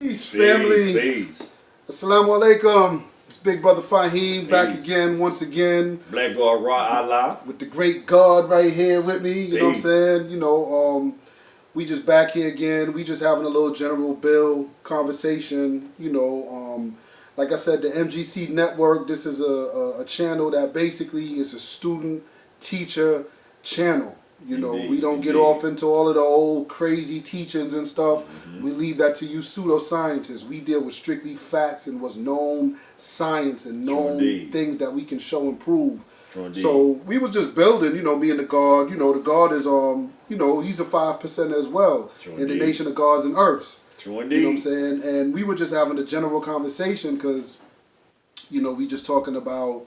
Peace, family. Peace. Assalamu alaikum. It's Big Brother Fahiym back again, once again. Blackgod Ra, Allah. With the great God right here with me. You know what I'm Peace. saying? We just back here again. We just having a little general bill conversation. Like I said, the M.G.C network, this is a channel that basically is a student-teacher channel. Indeed, we don't get off into all of the old crazy teachings and stuff. We leave that to you pseudoscientists. We deal with strictly facts and what's known science and known things that we can show and prove. So we was just building, me and the God. The God is, he's a 5% as well in the nation of gods and earths. True You know what I'm saying? And we were just having a general conversation because, we just talking about,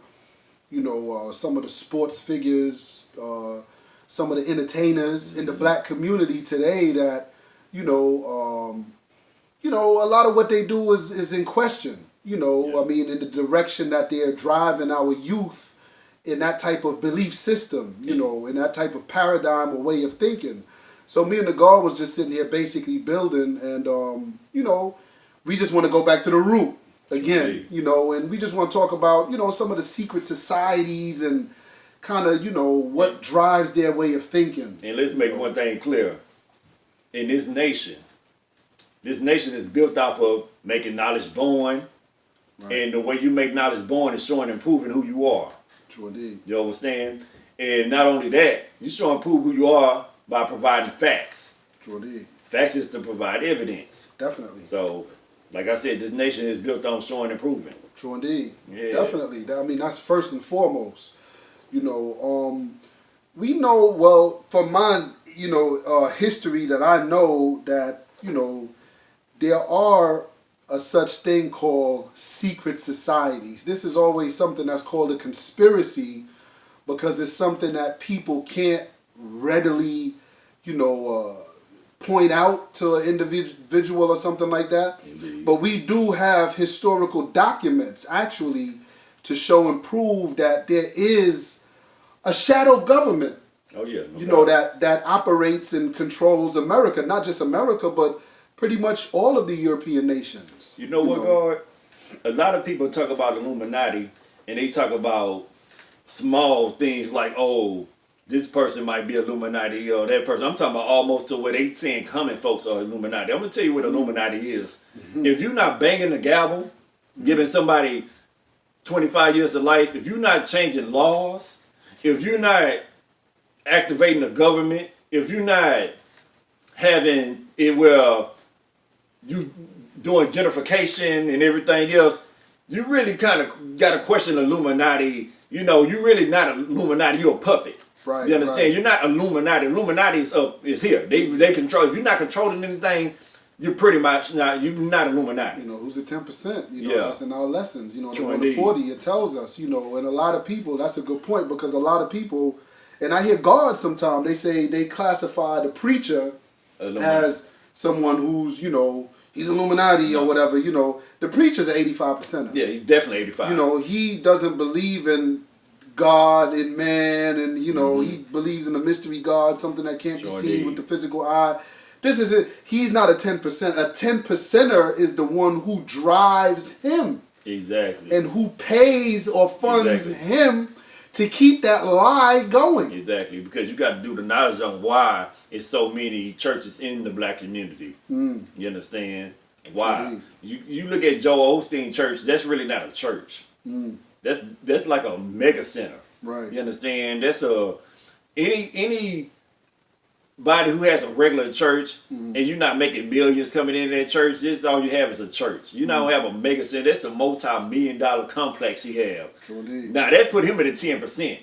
some of the sports figures, some of the entertainers in the black community today that, a lot of what they do is in question. I mean, in the direction that they're driving our youth in that type of belief system, in that type of paradigm or way of thinking. So me and the God was just sitting here basically building and, we just want to go back to the root again, and we just want to talk about, some of the secret societies and kind of, what drives their way of thinking. And let's make one thing clear. In this nation is built off of making knowledge born. Right. And the way you make knowledge born is showing and proving who you are. True indeed. You understand? And not only that, you show and prove who you are by providing facts. True indeed. Facts is to provide evidence. Definitely. So, like I said, this nation is built on showing and proving. True indeed. Yeah. Definitely. I mean, that's first and foremost. We know, well, from my, history that I know that, there are a such thing called secret societies. This is always something that's called a conspiracy because it's something that people can't readily, point out to an individual or something like that. Indeed. But we do have historical documents actually to show and prove that there is a shadow government. Oh yeah. That operates and controls America, not just America, but pretty much all of the European nations. You know what, God? A lot of people talk about Illuminati and they talk about small things like, oh, this person might be Illuminati or that person. I'm talking about almost to where they saying coming folks are Illuminati. I'm gonna tell you what Illuminati is. If you're not banging the gavel, giving somebody 25 years of life, if you're not changing laws, if you're not activating the government, if you're not having it where you doing gentrification and everything else, you really kind of got to question Illuminati. You're really not Illuminati, you're a puppet. Right, you understand? right. You're not Illuminati. Illuminati is here. They control. If you're not controlling anything, you're pretty much not. You're not Illuminati. Who's the 10%? Yeah. That's in our lessons. True on the 40, it tells us. And a lot of people. That's a good point because a lot of people, and I hear God sometimes. They say they classify the preacher as someone who's he's Illuminati or whatever. The preacher's an 85%. Yeah, he's definitely 85. He doesn't believe in God and man, and he believes in a mystery God, something that can't be seen with the physical eye. This is it. He's not a 10%. A 10%er is the one who drives him. Exactly. And who pays or funds him to keep that lie going. Exactly, because you got to do the knowledge on why it's so many churches in the black community. You understand? Why? You look at Joel Osteen Church, that's really not a church. That's like a mega center. Right. You understand? That's anybody who has a regular church and you're not making millions coming in that church, this all you have is a church. You don't have a mega center. That's a multi-million-dollar complex he have. True indeed. Now that put him at a 10%.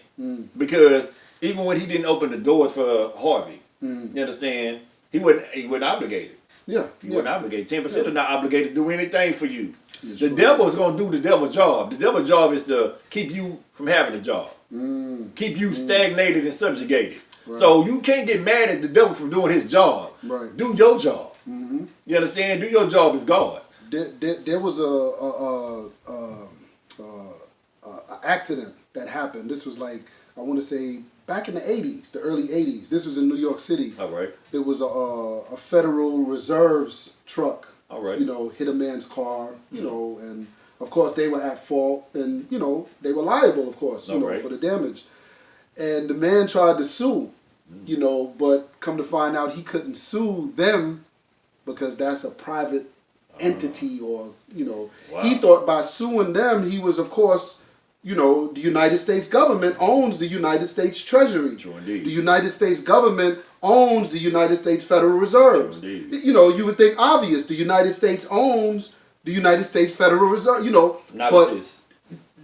Because even when he didn't open the doors for Harvey, you understand, he wasn't obligated. Yeah. He wasn't obligated. 10% are not obligated to do anything for you. Yeah, the devil is going to do the devil's job. The devil's job is to keep you from having a job. Keep you stagnated and subjugated. Right. So you can't get mad at the devil for doing his job. Right. Do your job. You understand? Do your job as God. There was a accident that happened. This was like, I want to say, back in the 80s, the early 80s. This was in New York City. All right. There was a Federal Reserves truck All right. You know, hit a man's car. You know, and of course they were at fault, and you know they were liable, of course, you know, for the damage. And the man tried to sue, you know, but come to find out he couldn't sue them because that's a private entity, or you know, he thought by suing them he was, of course. You know, the United States government owns the United States Treasury. True indeed. The United States government owns the United States Federal Reserves. True indeed. You know, you would think obvious. The United States owns the United States Federal Reserve. You know, but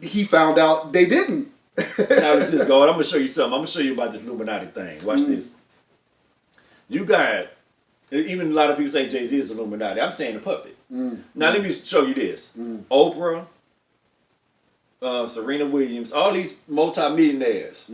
he found out they didn't. Now let's just go. I'm gonna show you something. I'm gonna show you about this Illuminati thing. Watch this. You got, even a lot of people say Jay-Z is Illuminati. I'm saying a puppet. Now let me show you this. Oprah, Serena Williams, all these multi-millionaires,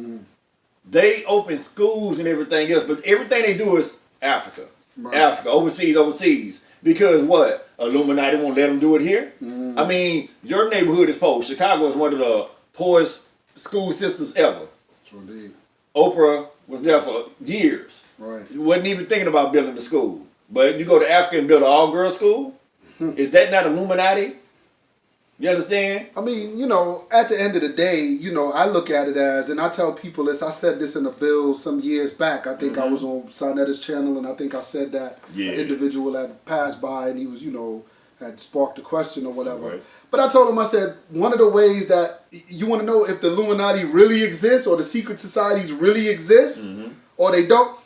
they open schools and everything else, but everything they do is Africa. Africa, overseas. Because what? Illuminati won't let them do it here? I mean, your neighborhood is poor. Chicago is one of the poorest school systems ever. Indeed. Oprah was there for years. Right. Wasn't even thinking about building a school. But you go to Africa and build an all-girls school? Is that not Illuminati? You understand? I mean, you know, at the end of the day, you know, I look at it as, and I tell people this, I said this in a bill some years back. I think I was on Sinetta's channel, and I think I said that an individual had passed by and he was, you know, had sparked a question or whatever. Right. But I told him, I said, one of the ways that you want to know if the Illuminati really exists or the secret societies really exist or they don't,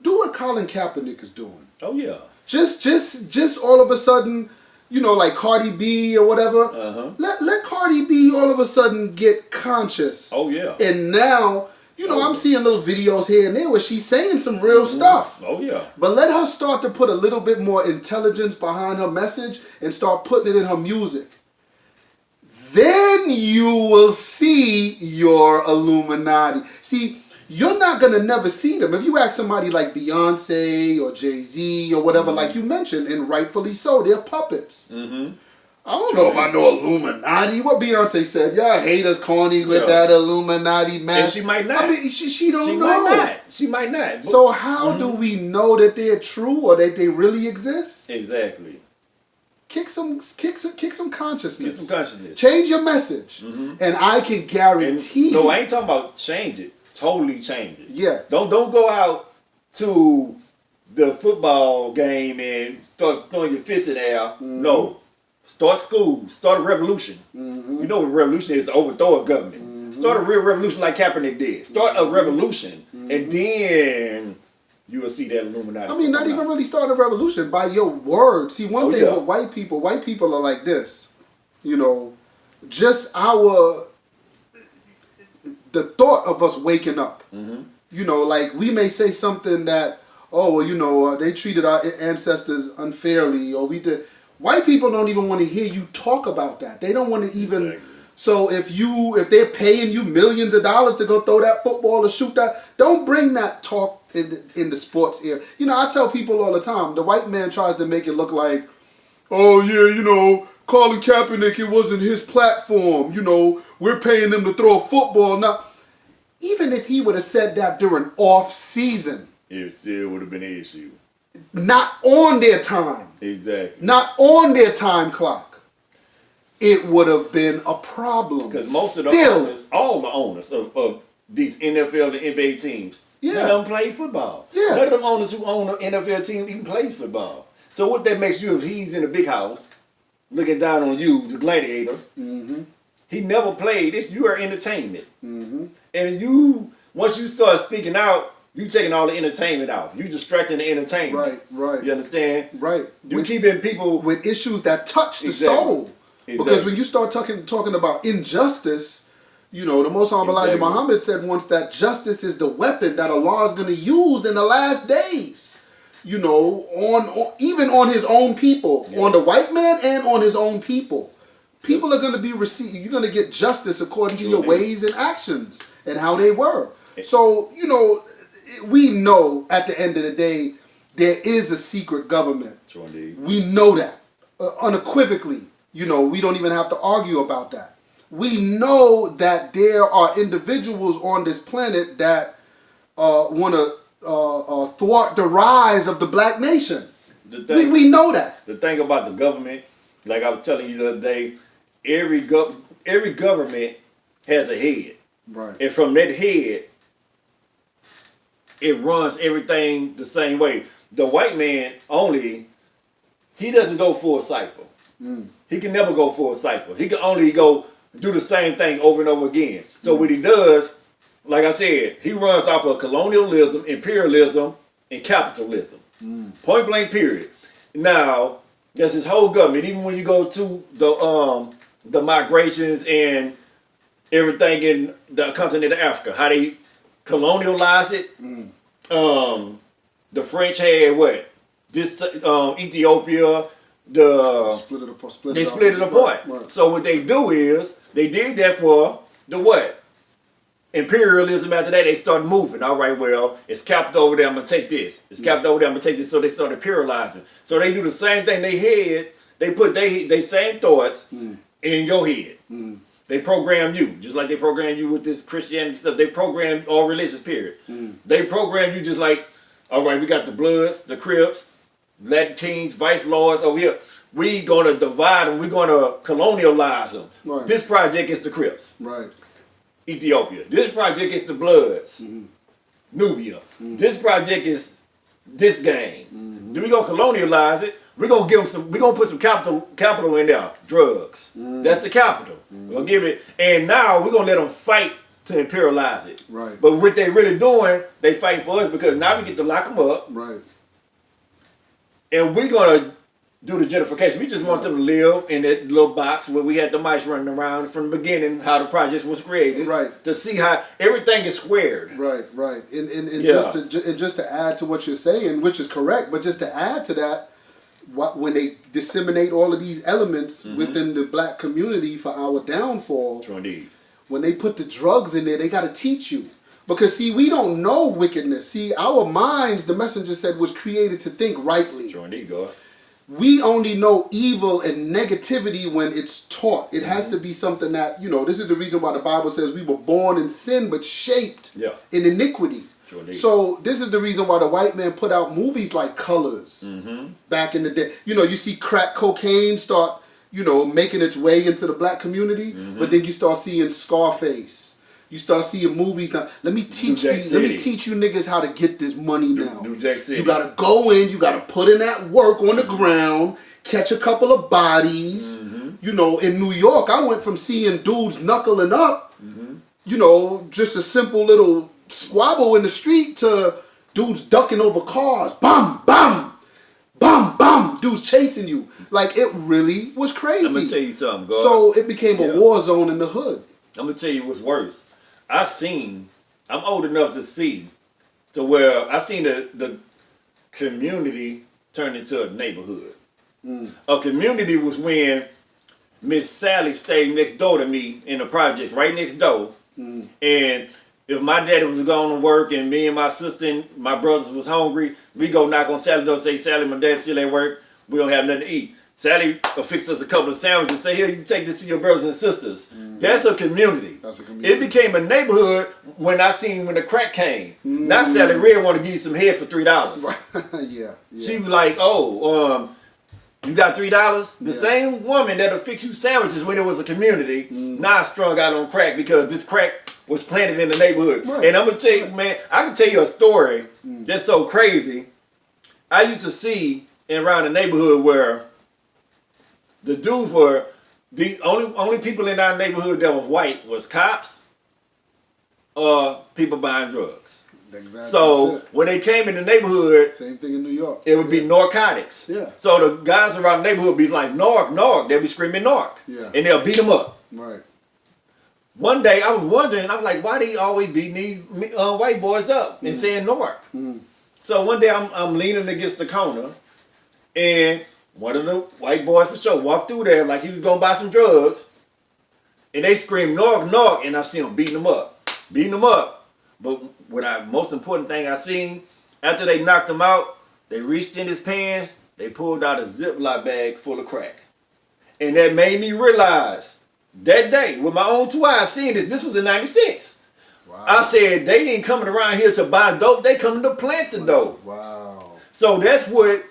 do what Colin Kaepernick is doing. Oh, yeah. Just all of a sudden, you know, like Cardi B or whatever. Let Cardi B all of a sudden get conscious. Oh, yeah. And now, you know, I'm seeing little videos here and there where she's saying some real stuff. Oh, yeah. But let her start to put a little bit more intelligence behind her message and start putting it in her music. Then you will see your Illuminati. See, you're not going to never see them. If you ask somebody like Beyonce or Jay-Z or whatever, like you mentioned, and rightfully so, they're puppets. I don't know if I know Illuminati. What Beyonce said, y'all haters corny with that Illuminati mask. And she might not. I mean, she don't know. Might not. She might not. So how do we know that they're true or that they really exist? Exactly. Kick some consciousness. Get some consciousness. Change your message. And I can guarantee No, I ain't talking about change it. Totally change it. Yeah. Don't go out to the football game and start throwing your fists in the air. No. Start school. Start a revolution. You know what a revolution is, to overthrow a government. Start a real revolution like Kaepernick did. Start a revolution. And then you will see that Illuminati. I mean, not even really start a revolution by your words. See, one thing with white people are like this. You know, just the thought of us waking up. You know, like we may say something that, oh, well, you know, they treated our ancestors unfairly, or we did. White people don't even want to hear you talk about that. They don't want to even. Exactly. So if they're paying you millions of dollars to go throw that football or shoot that, don't bring that talk in the sports area. You know, I tell people all the time, the white man tries to make it look like, oh yeah, you know, Colin Kaepernick, it wasn't his platform. You know, we're paying him to throw a football. Now, even if he would have said that during off season, it still would have been an issue. Not on their time. Exactly. Not on their time clock. It would have been a problem. Because most of the owners, all the owners of these NFL and NBA teams, none of them play football. Yeah. None of them owners who own an NFL team even play football. So what that makes you, if he's in a big house, looking down on you, the gladiator, he never played. It's your entertainment. And you, once you start speaking out, you taking all the entertainment out. You distracting the entertainment. Right. You understand? Right. You keeping people with issues that touch the soul. Because when you start talking about injustice, you know, the Most Honorable Elijah Muhammad said once that justice is the weapon that Allah is going to use in the last days. You know, even on his own people, on the white man and on his own people. People are going to be you're going to get justice according to your ways and actions and how they were. So, you know, we know at the end of the day, there is a secret government. We know that unequivocally. You know, we don't even have to argue about that. We know that there are individuals on this planet that want to thwart the rise of the black nation. We know that. The thing about the government, like I was telling you the other day, every government has a head. Right. And from that head, it runs everything the same way. The white man only, he doesn't go full cycle. He can never go full cycle. He can only go do the same thing over and over again. So what he does, like I said, he runs off of colonialism, imperialism, and capitalism. Point blank period. Now, that's his whole government. Even when you go to the migrations and everything in the continent of Africa, how they colonialized it. The French had what? This Ethiopia. They split it apart. Right. So what they do is they did that for the what? Imperialism. After that, they started moving. All right, well, it's capital over there. I'm gonna take this. It's capital over there. I'm gonna take this. So they started imperializing. So they do the same thing. They had. They put they same thoughts in your head. They program you just like they program you with this Christianity stuff. They program all religious. Period. They program you just like, all right, we got the Bloods, the Crips, Latin Kings, Vice Lords over here. We gonna divide them. We gonna colonialize them. Right. This project is the Crips. Right. Ethiopia. This project is the Bloods. Nubia. This project is this gang. Then we gonna colonialize it. We're gonna give them some. We're gonna put some capital in there. Drugs. That's the capital. We're gonna give it, and now we're gonna let them fight to imperialize it. Right. But what they really doing, they fighting for us because now we get to lock them up. Right. And we're gonna do the gentrification. We just want them to live in that little box where we had the mice running around from the beginning, how the project was created. Right. To see how everything is squared. Right. Right. And Yeah. just to add to what you're saying, which is correct, but just to add to that, when they disseminate all of these elements within the black community for our downfall, True indeed. when they put the drugs in there, they got to teach you. Because, see, we don't know wickedness. See, our minds, the messenger said, was created to think rightly. True indeed, God. We only know evil and negativity when it's taught. It has to be something that, this is the reason why the Bible says we were born in sin but shaped in iniquity. True indeed. So this is the reason why the white man put out movies like Colors back in the day. You see crack cocaine start, making its way into the black community, but then you start seeing Scarface. You start seeing movies now. Let me teach you niggas how to get this money now. New Jack City. You gotta go in, you gotta put in that work on the ground, catch a couple of bodies. In New York, I went from seeing dudes knuckling up, just a simple little squabble in the street to dudes ducking over cars. Bam, bam, bam, bam. Dudes chasing you. Like, it really was crazy. I'm gonna tell you something, God. So it became a war zone in the hood. I'm gonna tell you what's worse. I'm old enough to see to where I seen the community turn into a neighborhood. A community was when Miss Sally stayed next door to me in the projects, right next door. And if my daddy was going to work and me and my sister and my brothers was hungry, we go knock on Sally's door, say, Sally, my dad's still at work, we don't have nothing to eat. Sally will fix us a couple of sandwiches, say, here, you take this to your brothers and sisters. That's a community. That's a community. It became a neighborhood when the crack came. Not Sally Red want to give you some head for $3. Yeah. She was like, you got $3? The same woman that'll fix you sandwiches when it was a community, now strung out on crack because this crack was planted in the neighborhood. Right. And I'm going to tell you, man, I can tell you a story that's so crazy. I used to see around the neighborhood where the dudes were, the only people in our neighborhood that was white was cops or people buying drugs. Exactly. So when they came in the neighborhood, same thing in New York. It would be narcotics. Yeah. So the guys around the neighborhood would be like, narc. They'll be screaming narc. Yeah. And they'll beat them up. Right. One day I was wondering, I was like, why they always beating these white boys up and saying narc? So one day I'm leaning against the corner and one of the white boys for sure walked through there like he was going to buy some drugs. And they screamed, narc, and I see him beating them up. But most important thing I seen, after they knocked him out, they reached in his pants, they pulled out a Ziploc bag full of crack. And that made me realize, that day, with my own 2 eyes seeing this was in 96. Wow. I said, they ain't coming around here to buy dope, they coming to plant the dope. Wow. So that's what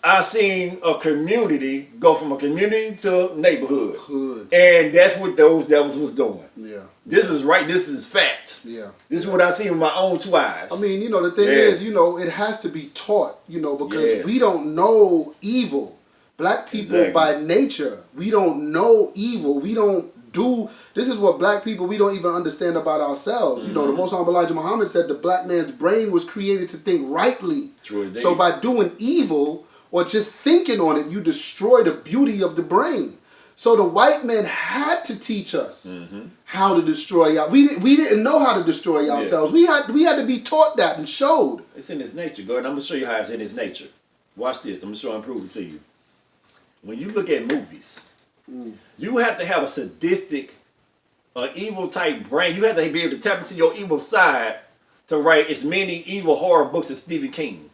I seen a community go from a community to neighborhood. Hood. And that's what those devils was doing. Yeah. This is right. This is fact. Yeah. This is what I seen with my own 2 eyes. I mean, the thing is, it has to be taught, because we don't know evil. Black people by nature, we don't know evil. We don't do, this is what black people, we don't even understand about ourselves. The Most Honorable Elijah Muhammad said the black man's brain was created to think rightly. True indeed. So by doing evil or just thinking on it, you destroy the beauty of the brain. So the white man had to teach us how to destroy y'all. We didn't know how to destroy ourselves. We had to be taught that and showed. It's in his nature, Gordon. I'm gonna show you how it's in his nature. Watch this. I'm gonna show and prove it to you. When you look at movies, you have to have a sadistic, evil type brain. You have to be able to tap into your evil side to write as many evil horror books as Stephen King.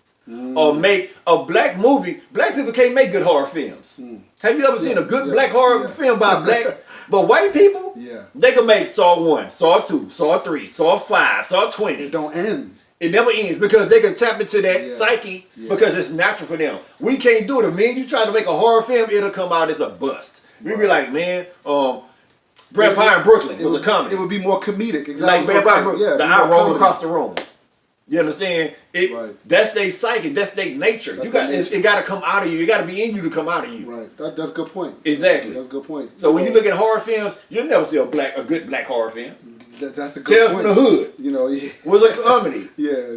Or make a black movie. Black people can't make good horror films. Have you ever seen a good black horror film by black? But white people, they can make Saw 1, Saw 2, Saw 3, Saw 5, Saw 20. It don't end. It never ends because they can tap into that psyche because it's natural for them. We can't do it. If me and you try to make a horror film, it'll come out as a bust. We'd be like, man, Vampire in Brooklyn was a comedy. It would be more comedic. Exactly. Like Vampire in Brooklyn. The eye rolling across the room. You understand? That's their psyche. That's their nature. It got to come out of you. It got to be in you to come out of you. Right. That's a good point. Exactly. That's a good point. So when you look at horror films, you'll never see a good black horror film. That's a good point. Tales from the Hood. Was a comedy.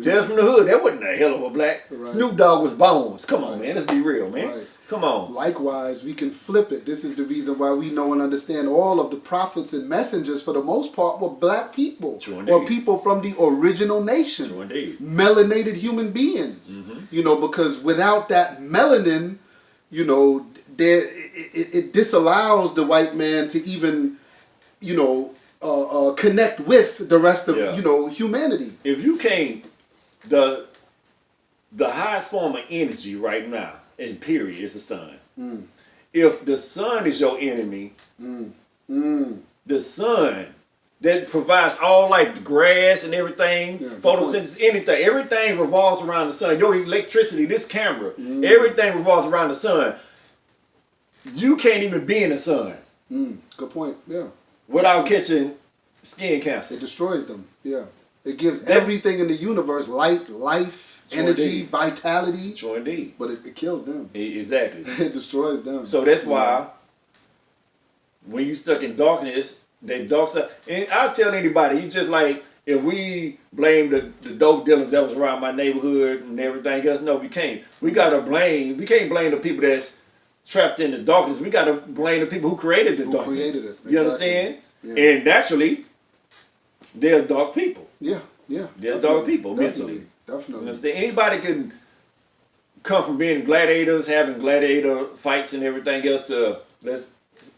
Tales from the Hood. That wasn't a hell of a black. Snoop Dogg was Bones. Come on, man. Let's be real, man. Come on. Likewise, we can flip it. This is the reason why we know and understand all of the prophets and messengers, for the most part, were black people. Or people from the original nation. True indeed. Melanated human beings. Because without that melanin, it disallows the white man to even, connect with the rest of, humanity. If you can't, the highest form of energy right now, in period, is the sun. If the sun is your enemy, the sun that provides all like the grass and everything, photosynthesis, anything, everything revolves around the sun. Your electricity, this camera, everything revolves around the sun. You can't even be in the sun. Good point. Yeah. Without catching skin cancer. It destroys them. Yeah. It gives everything in the universe light, life, energy, vitality. Sure indeed. But it kills them. Exactly. It destroys them. So that's why when you stuck in darkness, that dark side, and I'll tell anybody, you just like, if we blame the dope dealers that was around my neighborhood and everything else, no, we can't. We can't blame the people that's trapped in the darkness. We gotta blame the people who created the darkness. Created it. Exactly. You understand? Yeah. And naturally, they're dark people. Yeah. They're dark people mentally. Definitely. You understand? Anybody can come from being gladiators, having gladiator fights and everything else to let's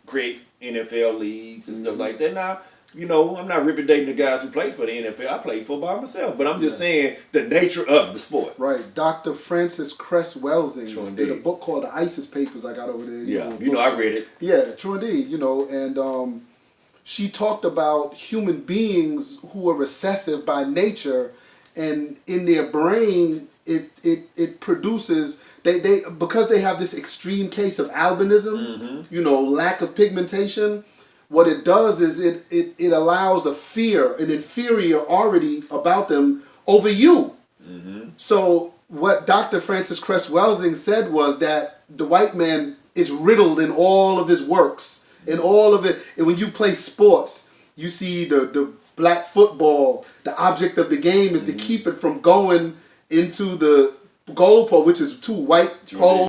create NFL leagues and stuff like that. Now, I'm not dating the guys who play for the NFL. I play football myself, but I'm just saying the nature of the sport. Right. Dr. Frances Cress Welsing did a book called The ISIS Papers I got over there. I read it. Yeah, true indeed. And she talked about human beings who are recessive by nature, and in their brain, it produces they because they have this extreme case of albinism, lack of pigmentation. What it does is it allows a fear, an inferiority about them over you. So what Dr. Frances Cress Welsing said was that the white man is riddled in all of his works, in all of it. And when you play sports, you see the black football, the object of the game is to keep it from going into the goal pole, which is two white poles.